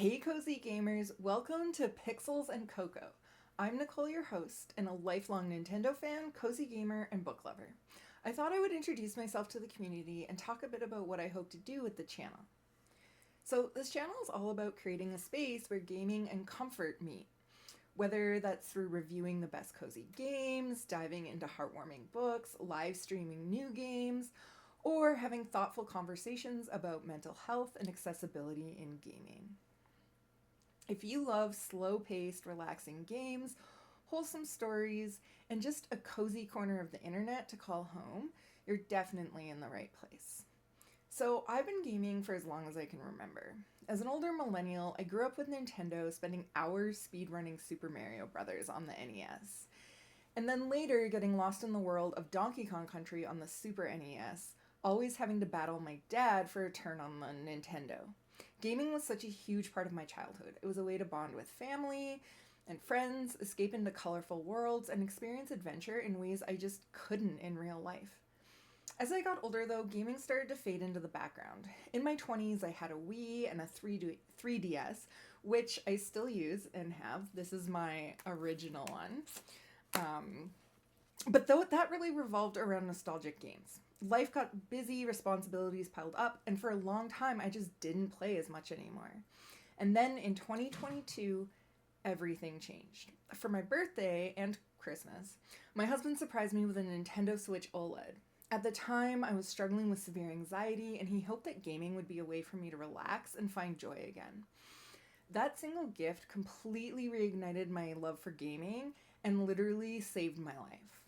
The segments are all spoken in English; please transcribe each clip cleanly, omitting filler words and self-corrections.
Hey cozy gamers, welcome to Pixels and Cocoa. I'm Nicole, your host, and a lifelong Nintendo fan, cozy gamer, and book lover. I thought I would introduce myself to the community and talk a bit about what I hope to do with the channel. So, this channel is all about creating a space where gaming and comfort meet. Whether that's through reviewing the best cozy games, diving into heartwarming books, live streaming new games, or having thoughtful conversations about mental health and accessibility in gaming. If you love slow paced, relaxing games, wholesome stories, and just a cozy corner of the internet to call home, you're definitely in the right place. So, I've been gaming for as long as I can remember. As an older millennial, I grew up with Nintendo, spending hours speedrunning Super Mario Bros. On the NES. And then later, getting lost in the world of Donkey Kong Country on the Super NES, always having to battle my dad for a turn on the Nintendo. Gaming was such a huge part of my childhood. It was a way to bond with family and friends, escape into colorful worlds, and experience adventure in ways I just couldn't in real life. As I got older, though, gaming started to fade into the background. In my 20s, I had a Wii and a 3DS, which I still use and have. This is my original one. But though that really revolved around nostalgic games. Life got busy, responsibilities piled up, and for a long time I just didn't play as much anymore. And then in 2022, everything changed. For my birthday and Christmas, my husband surprised me with a Nintendo Switch OLED. At the time, I was struggling with severe anxiety, and he hoped that gaming would be a way for me to relax and find joy again. That single gift completely reignited my love for gaming and literally saved my life.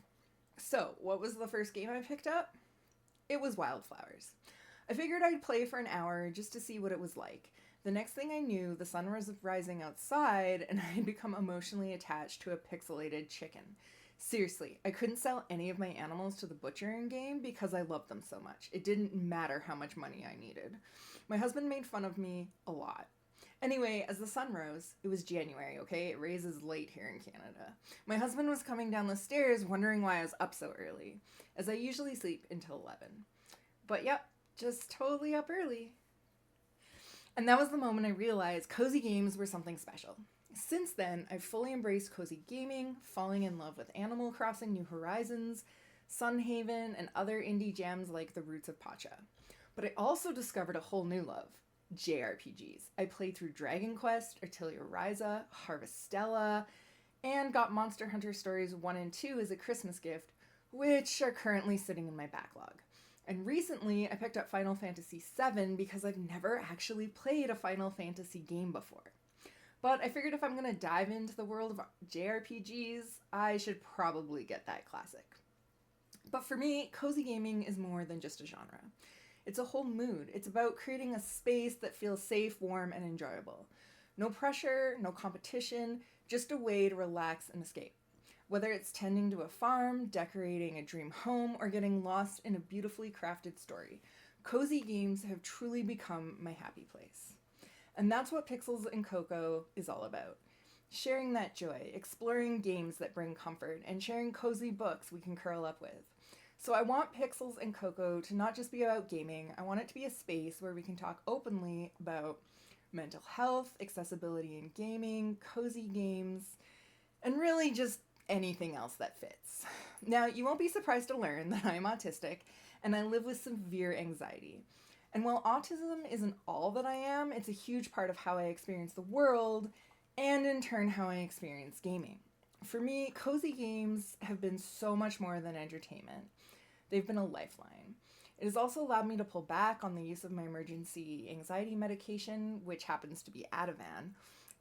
So, what was the first game I picked up? It was Wildflowers. I figured I'd play for an hour just to see what it was like. The next thing I knew, the sun was rising outside, and I had become emotionally attached to a pixelated chicken. Seriously, I couldn't sell any of my animals to the butcher in game because I loved them so much. It didn't matter how much money I needed. My husband made fun of me a lot. Anyway, as the sun rose, it was January, okay? It raises late here in Canada. My husband was coming down the stairs wondering why I was up so early, as I usually sleep until 11. But yep, just totally up early. And that was the moment I realized cozy games were something special. Since then, I've fully embraced cozy gaming, falling in love with Animal Crossing New Horizons, Sunhaven, and other indie gems like The Roots of Pacha. But I also discovered a whole new love. JRPGs. I played through Dragon Quest, Artilia Ryza, Harvestella, and got Monster Hunter Stories 1 and 2 as a Christmas gift, which are currently sitting in my backlog. And recently, I picked up Final Fantasy VII because I've never actually played a Final Fantasy game before. But I figured if I'm going to dive into the world of JRPGs, I should probably get that classic. But for me, cozy gaming is more than just a genre. It's a whole mood. It's about creating a space that feels safe, warm, and enjoyable. No pressure, no competition, just a way to relax and escape. Whether it's tending to a farm, decorating a dream home, or getting lost in a beautifully crafted story, cozy games have truly become my happy place. And that's what Pixels and Cocoa is all about. Sharing that joy, exploring games that bring comfort, and sharing cozy books we can curl up with. So I want Pixels and Cocoa to not just be about gaming, I want it to be a space where we can talk openly about mental health, accessibility in gaming, cozy games, and really just anything else that fits. Now, you won't be surprised to learn that I'm autistic and I live with severe anxiety. And while autism isn't all that I am, it's a huge part of how I experience the world and in turn how I experience gaming. For me, cozy games have been so much more than entertainment. They've been a lifeline. It has also allowed me to pull back on the use of my emergency anxiety medication, which happens to be Ativan,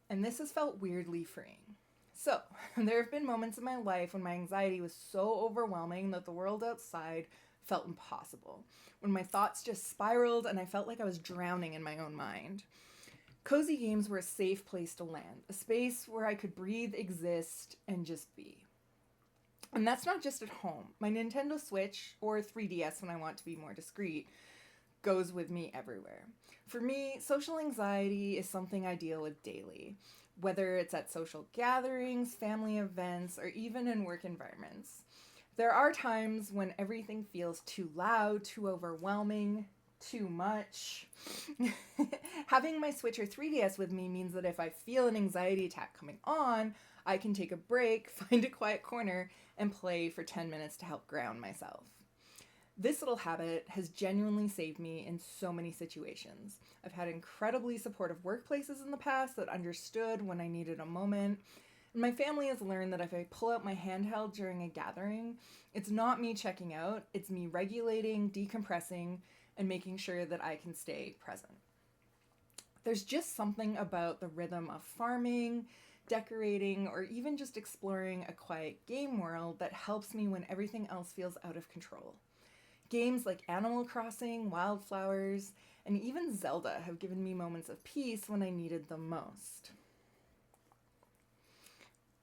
and this has felt weirdly freeing. So, there have been moments in my life when my anxiety was so overwhelming that the world outside felt impossible, when my thoughts just spiraled and I felt like I was drowning in my own mind. Cozy games were a safe place to land, a space where I could breathe, exist, and just be. And that's not just at home. My Nintendo Switch, or 3DS when I want to be more discreet, goes with me everywhere. For me, social anxiety is something I deal with daily, whether it's at social gatherings, family events, or even in work environments. There are times when everything feels too loud, too overwhelming, too much. Having my Switch or 3DS with me means that if I feel an anxiety attack coming on, I can take a break, find a quiet corner, and play for 10 minutes to help ground myself. This little habit has genuinely saved me in so many situations. I've had incredibly supportive workplaces in the past that understood when I needed a moment. And my family has learned that if I pull out my handheld during a gathering, it's not me checking out, it's me regulating, decompressing, and making sure that I can stay present. There's just something about the rhythm of farming, decorating, or even just exploring a quiet game world that helps me when everything else feels out of control. Games like Animal Crossing, Wildflowers, and even Zelda have given me moments of peace when I needed them most.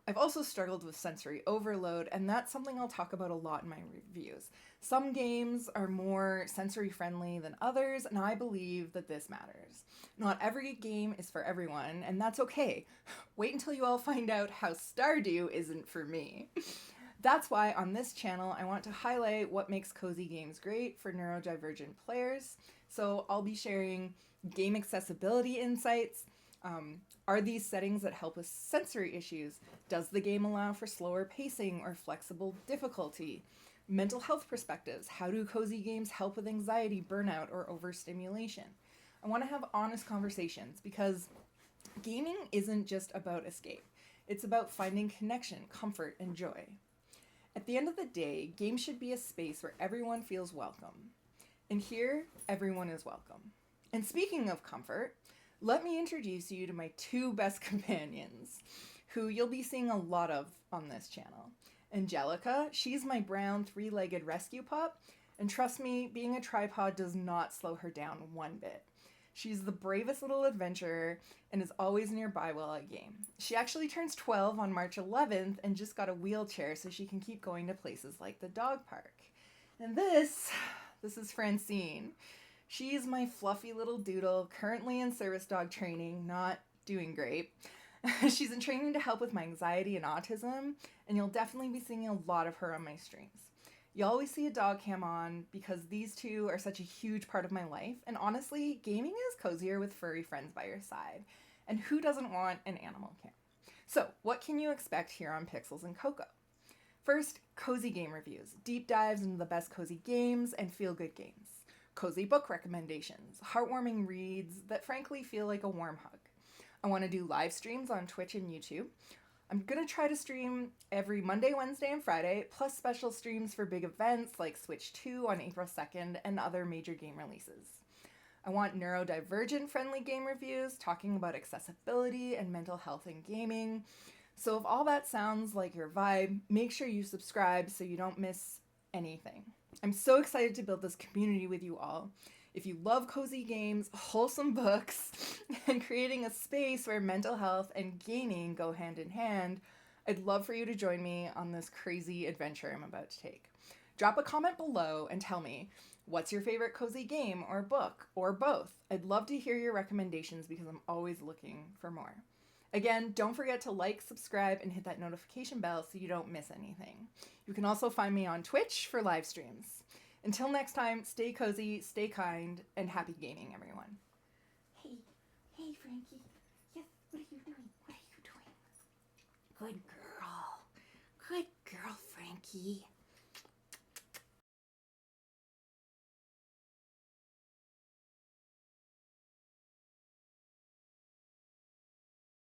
I've also struggled with sensory overload, and that's something I'll talk about a lot in my reviews. Some games are more sensory friendly than others, and I believe that this matters. Not every game is for everyone, and that's okay. Wait until you all find out how Stardew isn't for me. That's why on this channel, I want to highlight what makes cozy games great for neurodivergent players. So I'll be sharing game accessibility insights. Are these settings that help with sensory issues? Does the game allow for slower pacing or flexible difficulty? Mental health perspectives. How do cozy games help with anxiety, burnout, or overstimulation? I want to have honest conversations because gaming isn't just about escape. It's about finding connection, comfort, and joy. At the end of the day, games should be a space where everyone feels welcome. And here, everyone is welcome. And speaking of comfort, let me introduce you to my two best companions, who you'll be seeing a lot of on this channel. Angelica, she's my brown three-legged rescue pup, and trust me, being a tripod does not slow her down one bit. She's the bravest little adventurer and is always nearby while I game. She actually turns 12 on March 11th and just got a wheelchair so she can keep going to places like the dog park. And this is Francine. She's my fluffy little doodle, currently in service dog training, not doing great. She's in training to help with my anxiety and autism, and you'll definitely be seeing a lot of her on my streams. You always see a dog cam on because these two are such a huge part of my life, and honestly, gaming is cozier with furry friends by your side. And who doesn't want an animal cam? So, what can you expect here on Pixels and Cocoa? First, cozy game reviews, deep dives into the best cozy games and feel-good games. Cozy book recommendations, heartwarming reads that frankly feel like a warm hug. I want to do live streams on Twitch and YouTube. I'm going to try to stream every Monday, Wednesday, and Friday, plus special streams for big events like Switch 2 on April 2nd and other major game releases. I want neurodivergent-friendly game reviews talking about accessibility and mental health in gaming. So if all that sounds like your vibe, make sure you subscribe so you don't miss anything. I'm so excited to build this community with you all. If you love cozy games, wholesome books, and creating a space where mental health and gaming go hand in hand, I'd love for you to join me on this crazy adventure I'm about to take. Drop a comment below and tell me, what's your favorite cozy game or book, or both? I'd love to hear your recommendations because I'm always looking for more. Again, don't forget to like, subscribe, and hit that notification bell so you don't miss anything. You can also find me on Twitch for live streams. Until next time, stay cozy, stay kind, and happy gaming, everyone. Hey, Frankie. Yes, what are you doing? What are you doing? Good girl. Good girl, Frankie.